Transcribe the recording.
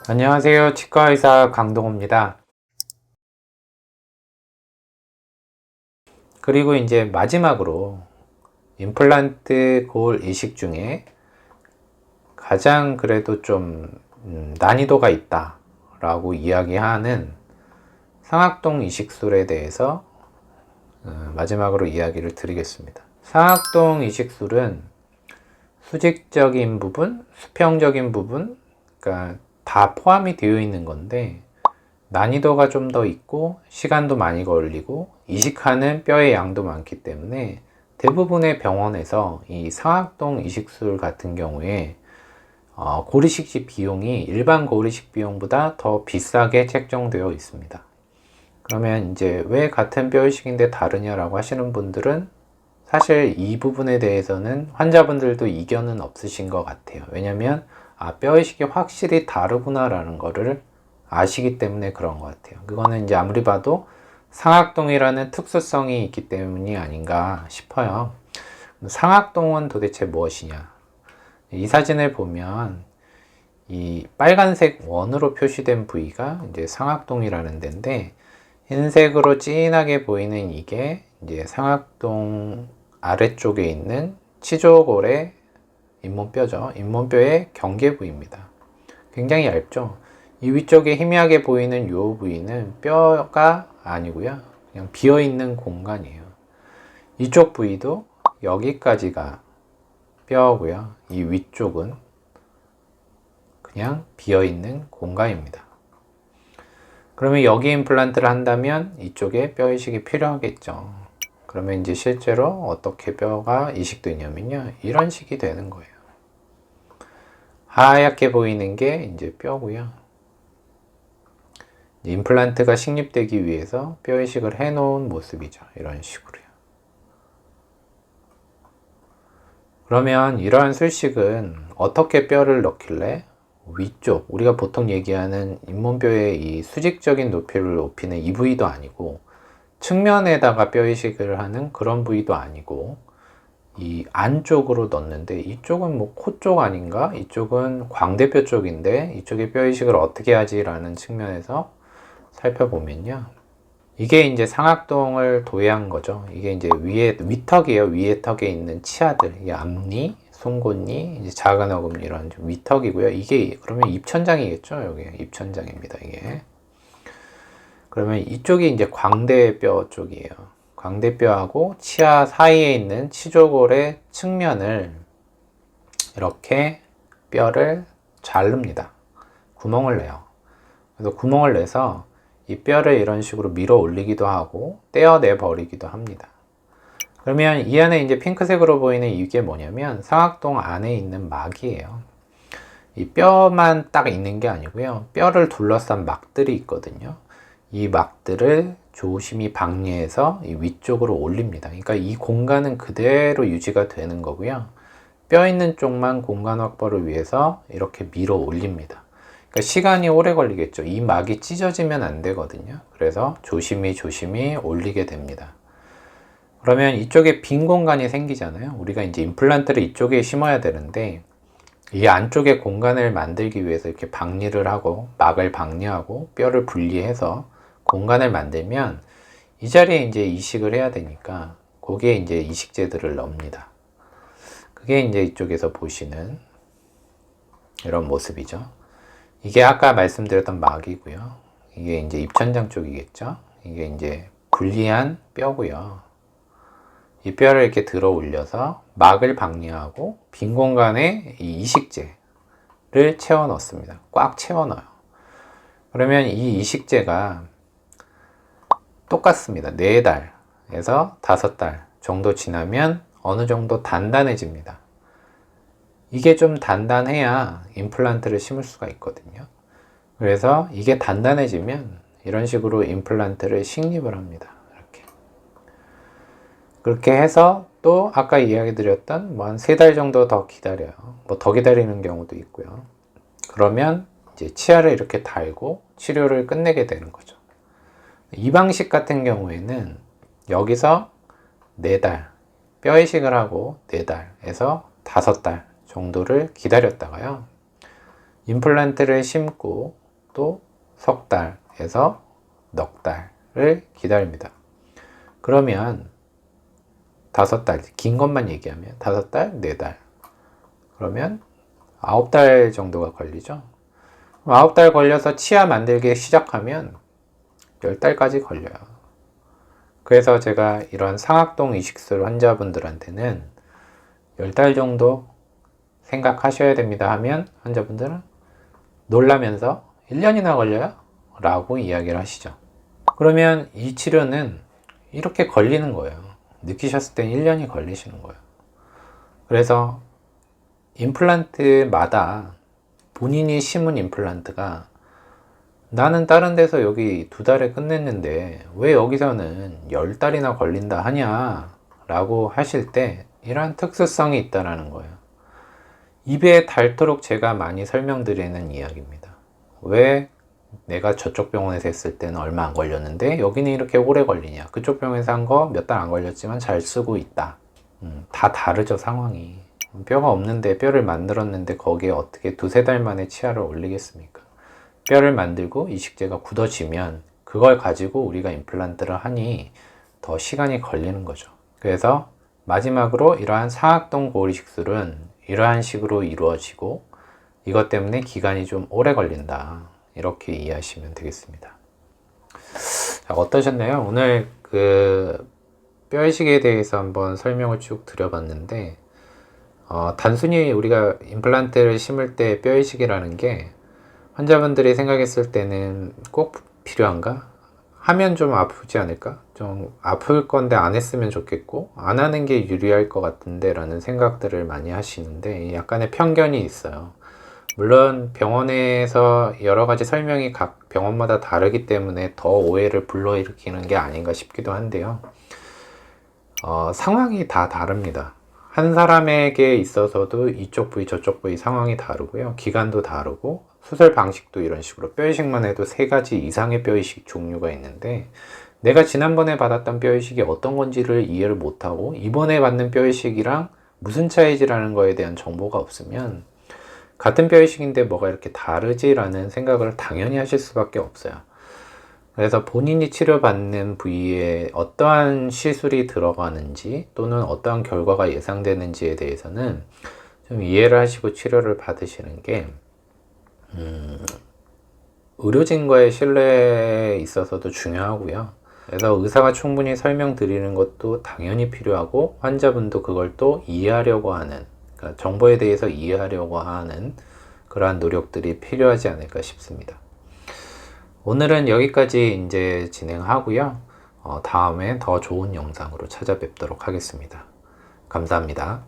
안녕하세요. 치과의사 강동호입니다. 그리고 이제 마지막으로 임플란트 골 이식 중에 가장 그래도 좀 난이도가 있다 라고 이야기하는 상악동 이식술에 대해서 마지막으로 이야기를 드리겠습니다. 상악동 이식술은 수직적인 부분, 수평적인 부분, 그러니까 다 포함이 되어 있는 건데 난이도가 좀 더 있고 시간도 많이 걸리고 이식하는 뼈의 양도 많기 때문에 대부분의 병원에서 이 상악동 이식술 같은 경우에 고리식 시 비용이 일반 고리식 비용보다 더 비싸게 책정되어 있습니다. 그러면 이제 왜 같은 뼈 이식인데 다르냐라고 하시는 분들은 사실 이 부분에 대해서는 환자분들도 이견은 없으신 것 같아요. 왜냐면 뼈 이식이 확실히 다르구나 라는 거를 아시기 때문에 그런 것 같아요. 그거는 이제 아무리 봐도 상악동이라는 특수성이 있기 때문이 아닌가 싶어요. 상악동은 도대체 무엇이냐? 이 사진을 보면 이 빨간색 원으로 표시된 부위가 이제 상악동이라는 데인데 흰색으로 진하게 보이는 이게 이제 상악동 아래쪽에 있는 치조골의 잇몸뼈죠. 잇몸뼈의 경계 부위입니다. 굉장히 얇죠. 이 위쪽에 희미하게 보이는 이 부위는 뼈가 아니고요. 그냥 비어있는 공간이에요. 이쪽 부위도 여기까지가 뼈고요. 이 위쪽은 그냥 비어있는 공간입니다. 그러면 여기 임플란트를 한다면 이쪽에 뼈 이식이 필요하겠죠. 그러면 이제 실제로 어떻게 뼈가 이식되냐면요. 이런 식이 되는 거예요. 하얗게 보이는 게 이제 뼈고요. 임플란트가 식립되기 위해서 뼈 이식을 해 놓은 모습이죠. 이런 식으로요. 그러면 이러한 술식은 어떻게 뼈를 넣길래 위쪽, 우리가 보통 얘기하는 잇몸뼈의 이 수직적인 높이를 높이는 이 부위도 아니고 측면에다가 뼈 이식을 하는 그런 부위도 아니고 이 안쪽으로 넣는데 이쪽은 뭐 코 쪽 아닌가? 이쪽은 광대뼈 쪽인데 이쪽에 뼈 이식을 어떻게 하지? 라는 측면에서 살펴보면요. 이게 이제 상악동을 도외한 거죠. 이게 이제 위에, 위턱이에요. 위에 턱에 있는 치아들. 이게 앞니, 송곳니, 이제 작은 어금니 이런 위턱이고요. 이게 그러면 입천장이겠죠. 여기 입천장입니다. 이게. 그러면 이쪽이 이제 광대뼈 쪽이에요. 광대뼈하고 치아 사이에 있는 치조골의 측면을 이렇게 뼈를 자릅니다. 구멍을 내요. 그래서 구멍을 내서 이 뼈를 이런 식으로 밀어 올리기도 하고 떼어내 버리기도 합니다. 그러면 이 안에 이제 핑크색으로 보이는 이게 뭐냐면 상악동 안에 있는 막이에요. 이 뼈만 딱 있는 게 아니고요. 뼈를 둘러싼 막들이 있거든요. 이 막들을 조심히 방리해서 이 위쪽으로 올립니다. 그러니까 이 공간은 그대로 유지가 되는 거고요. 뼈 있는 쪽만 공간 확보를 위해서 이렇게 밀어 올립니다. 그러니까 시간이 오래 걸리겠죠. 이 막이 찢어지면 안 되거든요. 그래서 조심히 올리게 됩니다. 그러면 이쪽에 빈 공간이 생기잖아요. 우리가 이제 임플란트를 이쪽에 심어야 되는데 이 안쪽에 공간을 만들기 위해서 이렇게 방리를 하고 막을 방리하고 뼈를 분리해서 공간을 만들면 이 자리에 이제 이식을 해야 되니까 거기에 이제 이식제들을 넣습니다. 그게 이제 이쪽에서 보시는 이런 모습이죠. 이게 아까 말씀드렸던 막이고요. 이게 이제 입천장 쪽이겠죠. 이게 이제 분리한 뼈고요. 이 뼈를 이렇게 들어 올려서 막을 방리하고 빈 공간에 이 이식제를 채워 넣습니다. 꽉 채워 넣어요. 그러면 이 이식제가 똑같습니다. 4달에서 5달 정도 지나면 어느 정도 단단해집니다. 이게 좀 단단해야 임플란트를 심을 수가 있거든요. 그래서 이게 단단해지면 이런 식으로 임플란트를 식립을 합니다. 이렇게. 그렇게 해서 또 아까 이야기 드렸던 뭐 한 3달 정도 더 기다려요. 뭐 더 기다리는 경우도 있고요. 그러면 이제 치아를 이렇게 달고 치료를 끝내게 되는 거죠. 이 방식 같은 경우에는 여기서 4달, 뼈 이식을 하고 4달에서 5달 정도를 기다렸다가요. 임플란트를 심고 또 석 달에서 넉 달을 기다립니다. 그러면 5달, 긴 것만 얘기하면 5달, 4달. 그러면 9달 정도가 걸리죠. 9달 걸려서 치아 만들기 시작하면 10달까지 걸려요. 그래서 제가 이런 상악동 이식술 환자분들한테는 10달 정도 생각하셔야 됩니다 하면 환자분들은 놀라면서 1년이나 걸려요? 라고 이야기를 하시죠. 그러면 이 치료는 이렇게 걸리는 거예요. 느끼셨을 땐 1년이 걸리시는 거예요. 그래서 임플란트마다 본인이 심은 임플란트가 나는 다른 데서 여기 2달에 끝냈는데 왜 여기서는 10달이나 걸린다 하냐 라고 하실 때 이러한 특수성이 있다는 거예요. 입에 닳도록 제가 많이 설명드리는 이야기입니다. 왜 내가 저쪽 병원에서 했을 때는 얼마 안 걸렸는데 여기는 이렇게 오래 걸리냐. 그쪽 병원에서 한 거 몇 달 안 걸렸지만 잘 쓰고 있다. 다 다르죠, 상황이. 뼈가 없는데 뼈를 만들었는데 거기에 어떻게 2-3달 만에 치아를 올리겠습니까? 뼈를 만들고 이식제가 굳어지면 그걸 가지고 우리가 임플란트를 하니 더 시간이 걸리는 거죠. 그래서 마지막으로 이러한 상악동 고리식술은 이러한 식으로 이루어지고 이것 때문에 기간이 좀 오래 걸린다. 이렇게 이해하시면 되겠습니다. 자, 어떠셨나요? 오늘 그 뼈이식에 대해서 한번 설명을 쭉 드려봤는데 단순히 우리가 임플란트를 심을 때 뼈이식이라는 게 환자분들이 생각했을 때는 꼭 필요한가? 하면 좀 아프지 않을까? 좀 아플 건데 안 했으면 좋겠고 안 하는 게 유리할 것 같은데 라는 생각들을 많이 하시는데 약간의 편견이 있어요. 물론 병원에서 여러 가지 설명이 각 병원마다 다르기 때문에 더 오해를 불러일으키는 게 아닌가 싶기도 한데요. 상황이 다 다릅니다. 한 사람에게 있어서도 이쪽 부위 저쪽 부위 상황이 다르고요. 기간도 다르고 수술 방식도 이런 식으로 뼈이식만 해도 3가지 이상의 뼈이식 종류가 있는데 내가 지난번에 받았던 뼈이식이 어떤 건지를 이해를 못하고 이번에 받는 뼈이식이랑 무슨 차이지라는 거에 대한 정보가 없으면 같은 뼈이식인데 뭐가 이렇게 다르지라는 생각을 당연히 하실 수밖에 없어요. 그래서 본인이 치료받는 부위에 어떠한 시술이 들어가는지 또는 어떠한 결과가 예상되는지에 대해서는 좀 이해를 하시고 치료를 받으시는 게 의료진과의 신뢰에 있어서도 중요하고요. 그래서 의사가 충분히 설명드리는 것도 당연히 필요하고 환자분도 그걸 또 이해하려고 하는, 그러니까 정보에 대해서 이해하려고 하는 그러한 노력들이 필요하지 않을까 싶습니다. 오늘은 여기까지 이제 진행하고요. 다음에 더 좋은 영상으로 찾아뵙도록 하겠습니다. 감사합니다.